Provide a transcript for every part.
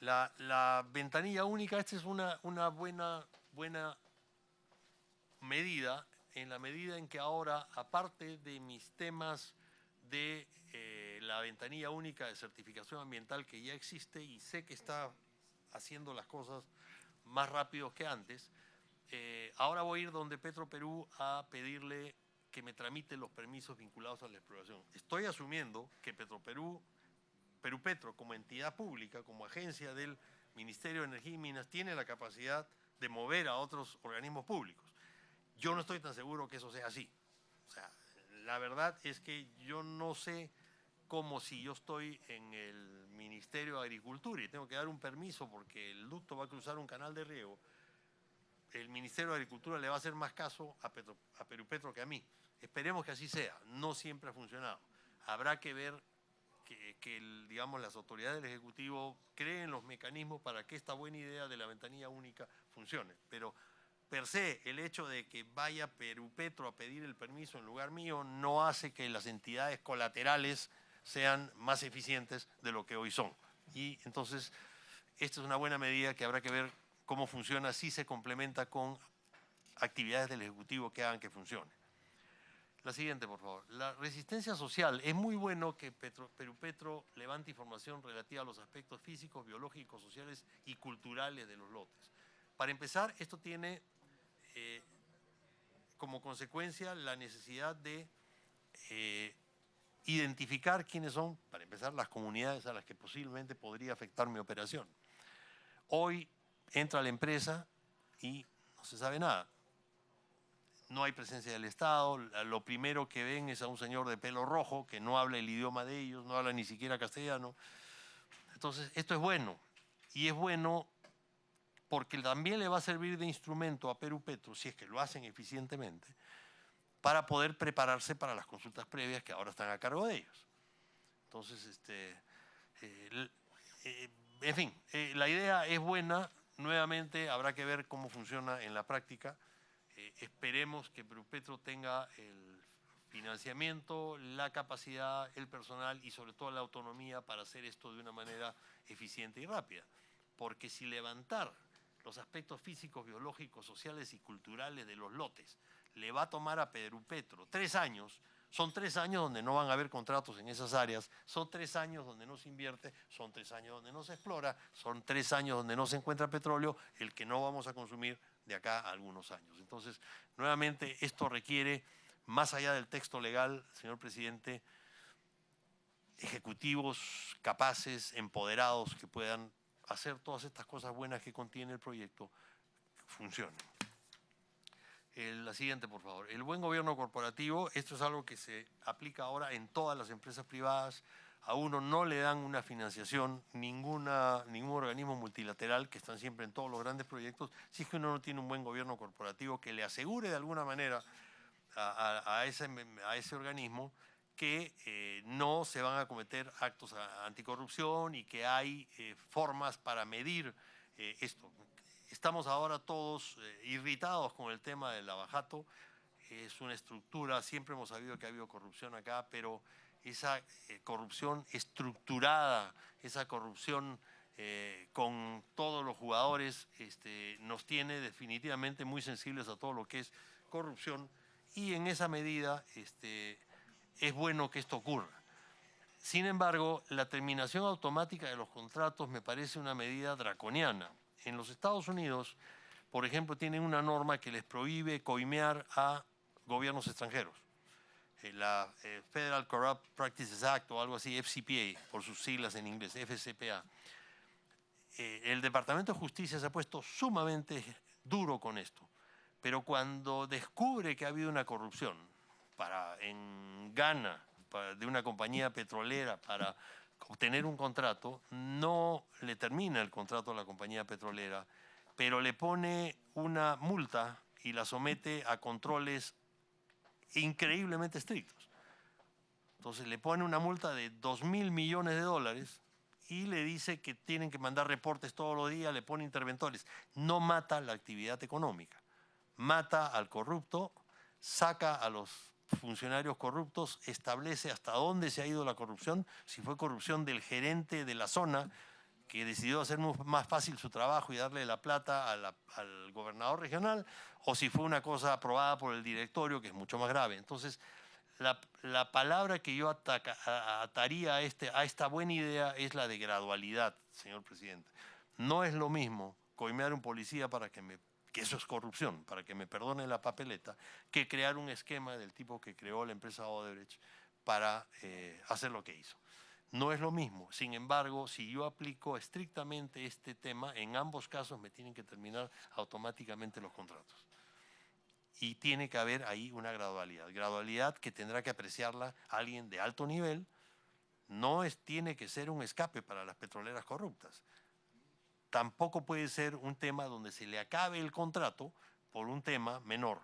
La ventanilla única, esta es una buena medida, en la medida en que ahora, aparte de mis temas de la ventanilla única de certificación ambiental que ya existe y sé que está haciendo las cosas más rápido que antes, ahora voy a ir donde Petroperú a pedirle que me tramite los permisos vinculados a la exploración. Estoy asumiendo que Perupetro, como entidad pública, como agencia del Ministerio de Energía y Minas, tiene la capacidad de mover a otros organismos públicos. Yo no estoy tan seguro que eso sea así. O sea, la verdad es que yo no sé cómo, si yo estoy en el Ministerio de Agricultura y tengo que dar un permiso porque el ducto va a cruzar un canal de riego, el Ministerio de Agricultura le va a hacer más caso a Perupetro que a mí. Esperemos que así sea. No siempre ha funcionado. Habrá que ver que digamos, las autoridades del Ejecutivo creen los mecanismos para que esta buena idea de la ventanilla única funcione. Pero per se, el hecho de que vaya Perupetro a pedir el permiso en lugar mío no hace que las entidades colaterales sean más eficientes de lo que hoy son. Y entonces, esta es una buena medida que habrá que ver cómo funciona, si se complementa con actividades del Ejecutivo que hagan que funcione. La siguiente, por favor. La resistencia social. Es muy bueno que Perupetro levante información relativa a los aspectos físicos, biológicos, sociales y culturales de los lotes. Para empezar, esto tiene como consecuencia la necesidad de identificar quiénes son, para empezar, las comunidades a las que posiblemente podría afectar mi operación. Hoy entra la empresa y no se sabe nada. No hay presencia del Estado, lo primero que ven es a un señor de pelo rojo que no habla el idioma de ellos, no habla ni siquiera castellano. Entonces, esto es bueno, y es bueno porque también le va a servir de instrumento a Perupetro, si es que lo hacen eficientemente, para poder prepararse para las consultas previas que ahora están a cargo de ellos. Entonces, en fin, la idea es buena, nuevamente habrá que ver cómo funciona en la práctica. Esperemos que Perupetro tenga el financiamiento, la capacidad, el personal y sobre todo la autonomía para hacer esto de una manera eficiente y rápida. Porque si levantar los aspectos físicos, biológicos, sociales y culturales de los lotes le va a tomar a Perupetro 3 años, son 3 años donde no van a haber contratos en esas áreas, son 3 años donde no se invierte, son 3 años donde no se explora, son 3 años donde no se encuentra petróleo, el que no vamos a consumir de acá a algunos años. Entonces, nuevamente, esto requiere, más allá del texto legal, señor presidente, ejecutivos capaces, empoderados, que puedan hacer todas estas cosas buenas que contiene el proyecto funcionen. La siguiente, por favor. El buen gobierno corporativo, esto es algo que se aplica ahora en todas las empresas privadas. A uno no le dan una financiación, ningún organismo multilateral, que están siempre en todos los grandes proyectos, si es que uno no tiene un buen gobierno corporativo que le asegure de alguna manera a ese organismo que no se van a cometer actos anticorrupción y que hay formas para medir esto. Estamos ahora todos irritados con el tema del lavajato. Es una estructura, siempre hemos sabido que ha habido corrupción acá, pero esa corrupción estructurada, esa corrupción con todos los jugadores, nos tiene definitivamente muy sensibles a todo lo que es corrupción, y en esa medida es bueno que esto ocurra. Sin embargo, la terminación automática de los contratos me parece una medida draconiana. En los Estados Unidos, por ejemplo, tienen una norma que les prohíbe coimear a gobiernos extranjeros. La Federal Corrupt Practices Act o algo así, FCPA, por sus siglas en inglés, FCPA. El Departamento de Justicia se ha puesto sumamente duro con esto, pero cuando descubre que ha habido una corrupción en Ghana, de una compañía petrolera para obtener un contrato, no le termina el contrato a la compañía petrolera, pero le pone una multa y la somete a controles increíblemente estrictos. Entonces le pone una multa de $2.000 millones y le dice que tienen que mandar reportes todos los días, le pone interventores. No mata la actividad económica, mata al corrupto, saca a los funcionarios corruptos, establece hasta dónde se ha ido la corrupción, si fue corrupción del gerente de la zona, que decidió hacer más fácil su trabajo y darle la plata al gobernador regional, o si fue una cosa aprobada por el directorio, que es mucho más grave. Entonces, la palabra que yo ataría a esta buena idea es la de gradualidad, señor presidente. No es lo mismo coimear a un policía que eso es corrupción, para que me perdone la papeleta, que crear un esquema del tipo que creó la empresa Odebrecht para hacer lo que hizo. No es lo mismo. Sin embargo, si yo aplico estrictamente este tema, en ambos casos me tienen que terminar automáticamente los contratos. Y tiene que haber ahí una gradualidad. Gradualidad que tendrá que apreciarla alguien de alto nivel. Tiene que ser un escape para las petroleras corruptas. Tampoco puede ser un tema donde se le acabe el contrato por un tema menor.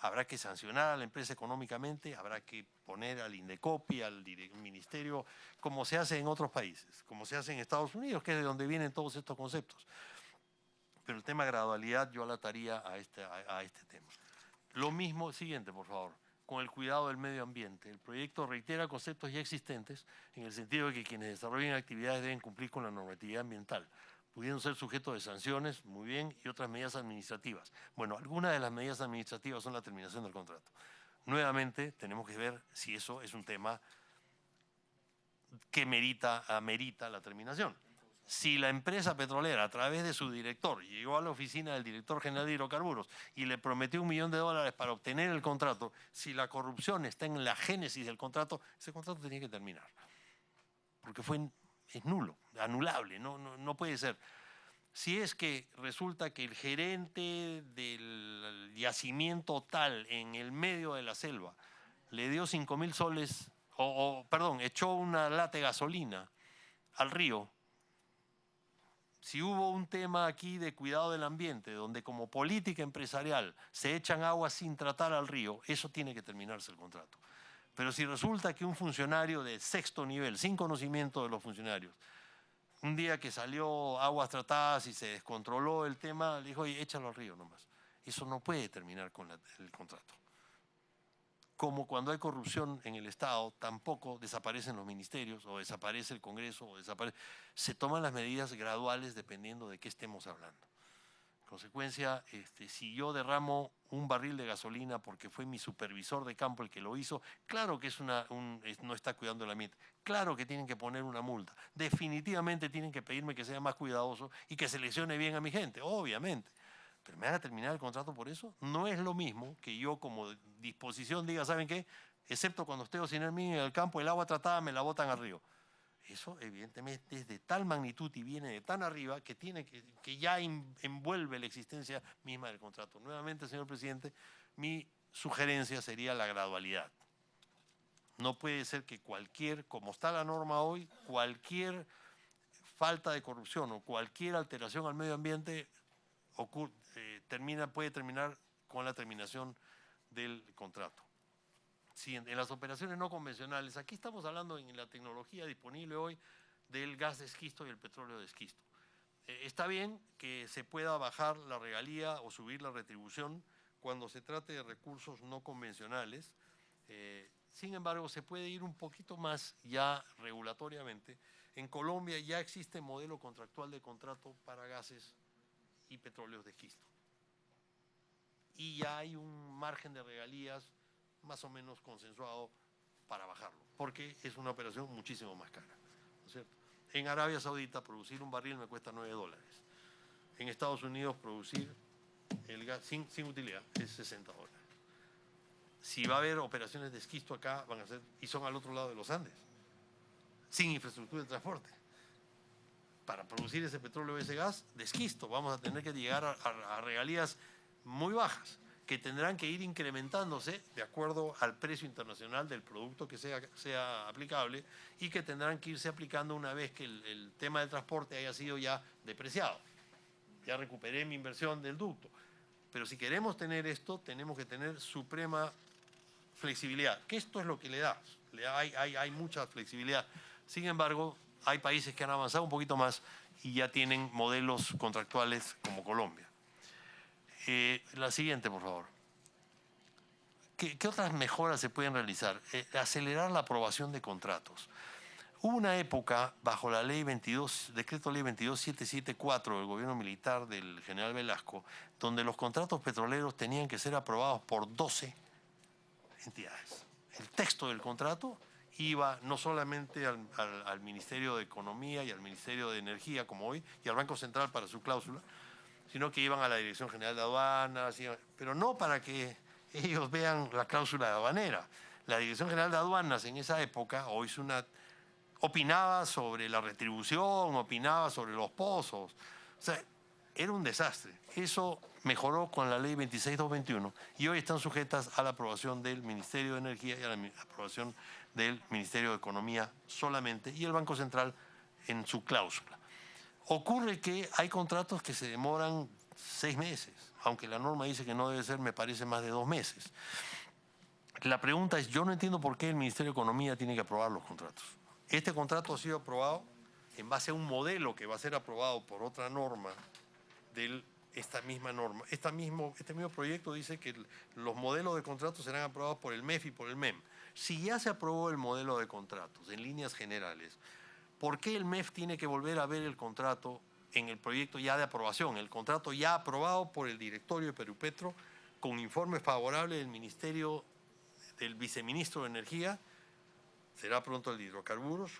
Habrá que sancionar a la empresa económicamente, habrá que poner al INDECOPI, al ministerio, como se hace en otros países, como se hace en Estados Unidos, que es de donde vienen todos estos conceptos. Pero el tema gradualidad yo la ataría a este tema. Lo mismo, siguiente por favor, con el cuidado del medio ambiente. El proyecto reitera conceptos ya existentes en el sentido de que quienes desarrollen actividades deben cumplir con la normatividad ambiental, pudiendo ser sujetos de sanciones, muy bien, y otras medidas administrativas. Bueno, algunas de las medidas administrativas son la terminación del contrato. Nuevamente, tenemos que ver si eso es un tema que amerita la terminación. Si la empresa petrolera, a través de su director, llegó a la oficina del director general de hidrocarburos y le prometió $1 millón para obtener el contrato, si la corrupción está en la génesis del contrato, ese contrato tenía que terminar. Porque es nulo, anulable, no puede ser. Si es que resulta que el gerente del yacimiento tal en el medio de la selva le dio 5.000 soles, echó una lata de gasolina al río, si hubo un tema aquí de cuidado del ambiente, donde como política empresarial se echan agua sin tratar al río, eso tiene que terminarse el contrato. Pero si resulta que un funcionario de 6º nivel, sin conocimiento de los funcionarios, un día que salió aguas tratadas y se descontroló el tema, le dijo, oye, échalo al río nomás. Eso no puede terminar con el contrato. Como cuando hay corrupción en el Estado, tampoco desaparecen los ministerios o desaparece el Congreso, se toman las medidas graduales dependiendo de qué estemos hablando. En consecuencia, si yo derramo un barril de gasolina porque fue mi supervisor de campo el que lo hizo, claro que no está cuidando el ambiente, claro que tienen que poner una multa, definitivamente tienen que pedirme que sea más cuidadoso y que seleccione bien a mi gente, obviamente. Pero me van a terminar el contrato por eso. No es lo mismo que yo como disposición diga, ¿saben qué? Excepto cuando estoy sin en el campo, el agua tratada me la botan al río. Eso evidentemente es de tal magnitud y viene de tan arriba que ya envuelve la existencia misma del contrato. Nuevamente, señor presidente, mi sugerencia sería la gradualidad. No puede ser que como está la norma hoy, cualquier falta de corrupción o cualquier alteración al medio ambiente puede terminar con la terminación del contrato. En las operaciones no convencionales, aquí estamos hablando en la tecnología disponible hoy del gas de esquisto y el petróleo de esquisto. Está bien que se pueda bajar la regalía o subir la retribución cuando se trate de recursos no convencionales. Sin embargo, se puede ir un poquito más ya regulatoriamente. En Colombia ya existe modelo contractual de contrato para gases y petróleos de esquisto. Y ya hay un margen de regalías más o menos consensuado para bajarlo, porque es una operación muchísimo más cara, ¿no es cierto? En Arabia Saudita producir un barril me cuesta $9. En Estados Unidos producir el gas sin utilidad es $60. Si va a haber operaciones de esquisto acá, van a ser, y son al otro lado de los Andes, sin infraestructura de transporte. Para producir ese petróleo o ese gas de esquisto vamos a tener que llegar a regalías muy bajas, que tendrán que ir incrementándose de acuerdo al precio internacional del producto que sea aplicable y que tendrán que irse aplicando una vez que el tema del transporte haya sido ya depreciado. Ya recuperé mi inversión del ducto. Pero si queremos tener esto, tenemos que tener suprema flexibilidad, que esto es lo que le da. Hay mucha flexibilidad. Sin embargo, hay países que han avanzado un poquito más y ya tienen modelos contractuales como Colombia. La siguiente, por favor. ¿Qué otras mejoras se pueden realizar? Acelerar la aprobación de contratos. Hubo una época bajo la ley 22, decreto ley 22774 del gobierno militar del general Velasco, donde los contratos petroleros tenían que ser aprobados por 12 entidades. El texto del contrato iba no solamente al Ministerio de Economía y al Ministerio de Energía, como hoy, y al Banco Central para su cláusula, sino que iban a la Dirección General de Aduanas, pero no para que ellos vean la cláusula aduanera. La Dirección General de Aduanas en esa época, opinaba sobre la retribución, opinaba sobre los pozos. O sea, era un desastre. Eso mejoró con la ley 26221 y hoy están sujetas a la aprobación del Ministerio de Energía y a la aprobación del Ministerio de Economía solamente y el Banco Central en su cláusula. Ocurre que hay contratos que se demoran 6 meses, aunque la norma dice que no debe ser, me parece, más de 2 meses. La pregunta es, yo no entiendo por qué el Ministerio de Economía tiene que aprobar los contratos. Este contrato ha sido aprobado en base a un modelo que va a ser aprobado por otra norma de esta misma norma. Este mismo proyecto dice que los modelos de contratos serán aprobados por el MEF y por el MEM. Si ya se aprobó el modelo de contratos en líneas generales, ¿por qué el MEF tiene que volver a ver el contrato en el proyecto ya de aprobación? El contrato ya aprobado por el directorio de Perupetro con informe favorable del Ministerio del Viceministro de Energía, será pronto el de Hidrocarburos,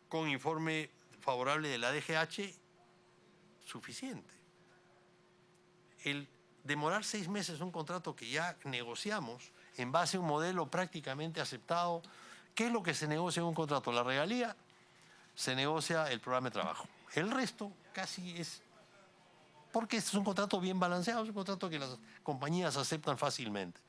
con informe favorable de la DGH, suficiente. El demorar 6 meses un contrato que ya negociamos en base a un modelo prácticamente aceptado. ¿Qué es lo que se negocia en un contrato? La regalía, se negocia el programa de trabajo. El resto casi es, porque este es un contrato bien balanceado, es un contrato que las compañías aceptan fácilmente.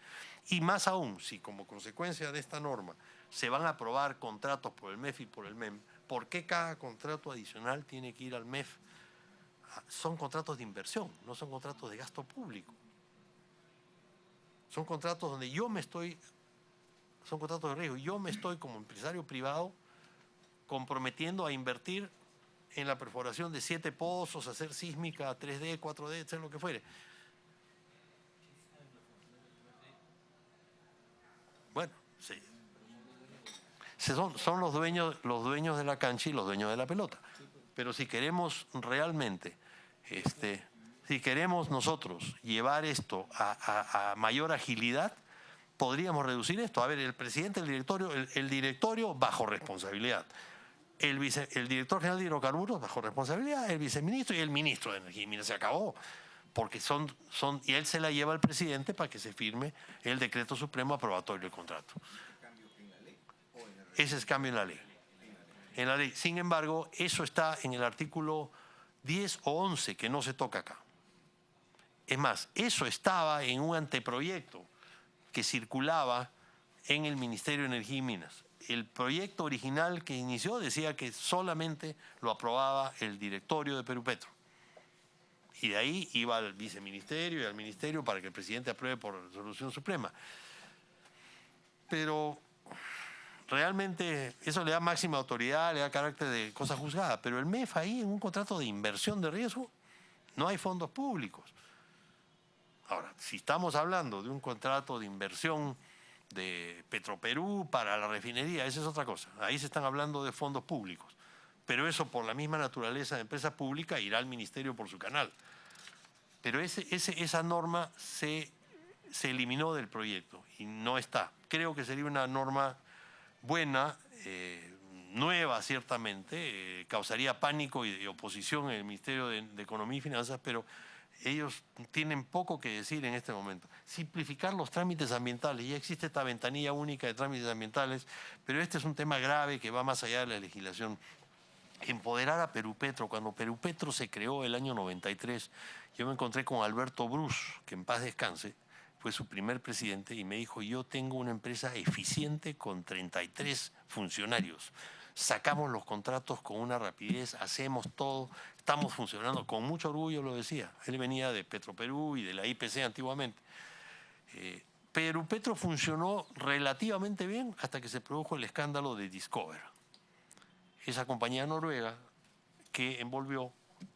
Y más aún, si como consecuencia de esta norma se van a aprobar contratos por el MEF y por el MEM, ¿por qué cada contrato adicional tiene que ir al MEF? Son contratos de inversión, no son contratos de gasto público. Son contratos donde son contratos de riesgo. Yo me estoy como empresario privado comprometiendo a invertir en la perforación de 7 pozos, hacer sísmica 3D, 4D, hacer lo que fuere. Bueno, sí. Son los dueños de la cancha y los dueños de la pelota. Pero si queremos realmente, si queremos nosotros llevar esto a mayor agilidad, podríamos reducir esto. A ver, el presidente del directorio, el directorio bajo responsabilidad. El director general de Hidrocarburos bajo responsabilidad, el viceministro y el ministro de Energía y Minas. Se acabó. Porque y él se la lleva al presidente para que se firme el decreto supremo aprobatorio del contrato. Ese es cambio en la ley. En la ley. Sin embargo, eso está en el artículo 10 o 11, que no se toca acá. Es más, eso estaba en un anteproyecto que circulaba en el Ministerio de Energía y Minas. El proyecto original que inició decía que solamente lo aprobaba el directorio de Perupetro. Y de ahí iba al viceministerio y al ministerio para que el presidente apruebe por resolución suprema. Pero realmente eso le da máxima autoridad, le da carácter de cosa juzgada. Pero el MEF ahí, en un contrato de inversión de riesgo, no hay fondos públicos. Ahora, si estamos hablando de un contrato de inversión de Petroperú para la refinería, esa es otra cosa. Ahí se están hablando de fondos públicos. Pero eso, por la misma naturaleza de empresa pública, irá al ministerio por su canal. Pero esa norma se eliminó del proyecto y no está. Creo que sería una norma buena, nueva ciertamente, causaría pánico y oposición en el Ministerio de Economía y Finanzas, pero ellos tienen poco que decir en este momento. Simplificar los trámites ambientales. Ya existe esta ventanilla única de trámites ambientales, pero este es un tema grave que va más allá de la legislación. Empoderar a Perupetro. Cuando Perupetro se creó el año 93, yo me encontré con Alberto Brus, que en paz descanse, fue su primer presidente, y me dijo: yo tengo una empresa eficiente con 33 funcionarios. Sacamos los contratos con una rapidez, hacemos todo, estamos funcionando. Con mucho orgullo lo decía. Él venía de Petroperú y de la IPC antiguamente. Perupetro funcionó relativamente bien hasta que se produjo el escándalo de Discover. Esa compañía noruega que envolvió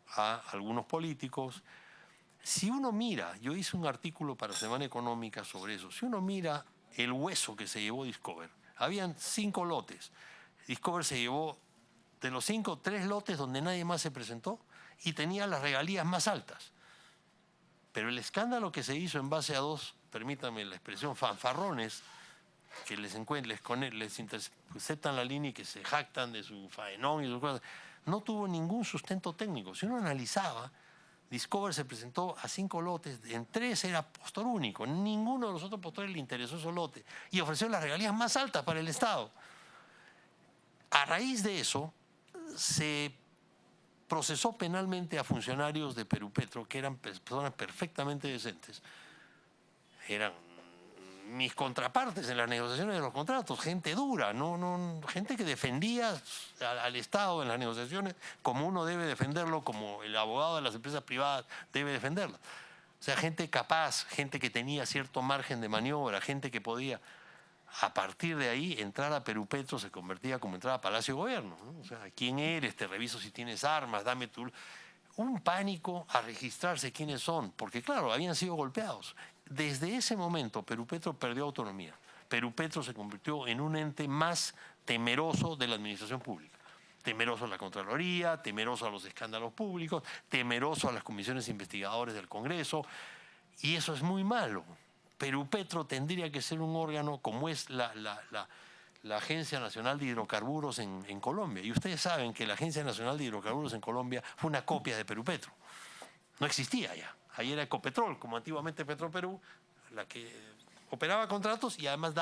a algunos políticos. Si uno mira, yo hice un artículo para Semana Económica sobre eso, si uno mira el hueso que se llevó Discover, habían 5 lotes. Discover se llevó de los 5, 3 lotes donde nadie más se presentó y tenía las regalías más altas. Pero el escándalo que se hizo en base a 2, permítanme la expresión, fanfarrones, que les interceptan la línea y que se jactan de su faenón y sus cosas, no tuvo ningún sustento técnico. Si uno analizaba, Discover se presentó a 5 lotes, en 3 era postor único, ninguno de los otros postores le interesó esos lotes y ofreció las regalías más altas para el Estado. A raíz de eso, se procesó penalmente a funcionarios de Perupetro, que eran personas perfectamente decentes, eran mis contrapartes en las negociaciones de los contratos, gente dura, gente que defendía al Estado en las negociaciones como uno debe defenderlo, como el abogado de las empresas privadas debe defenderlo. O sea, gente capaz, gente que tenía cierto margen de maniobra, gente que podía, a partir de ahí, entrar a Perupetro se convertía como entrar a Palacio de Gobierno, ¿no? O sea, ¿quién eres? Te reviso si tienes armas, dame tu... Un pánico a registrarse quiénes son, porque claro, habían sido golpeados. Desde ese momento, Perupetro perdió autonomía. Perupetro se convirtió en un ente más temeroso de la administración pública. Temeroso a la Contraloría, temeroso a los escándalos públicos, temeroso a las comisiones investigadoras del Congreso. Y eso es muy malo. Perupetro tendría que ser un órgano como es la Agencia Nacional de Hidrocarburos en Colombia. Y ustedes saben que la Agencia Nacional de Hidrocarburos en Colombia fue una copia de Perupetro. No existía ya. Ahí era Ecopetrol, como antiguamente Petroperú, la que operaba contratos y además daba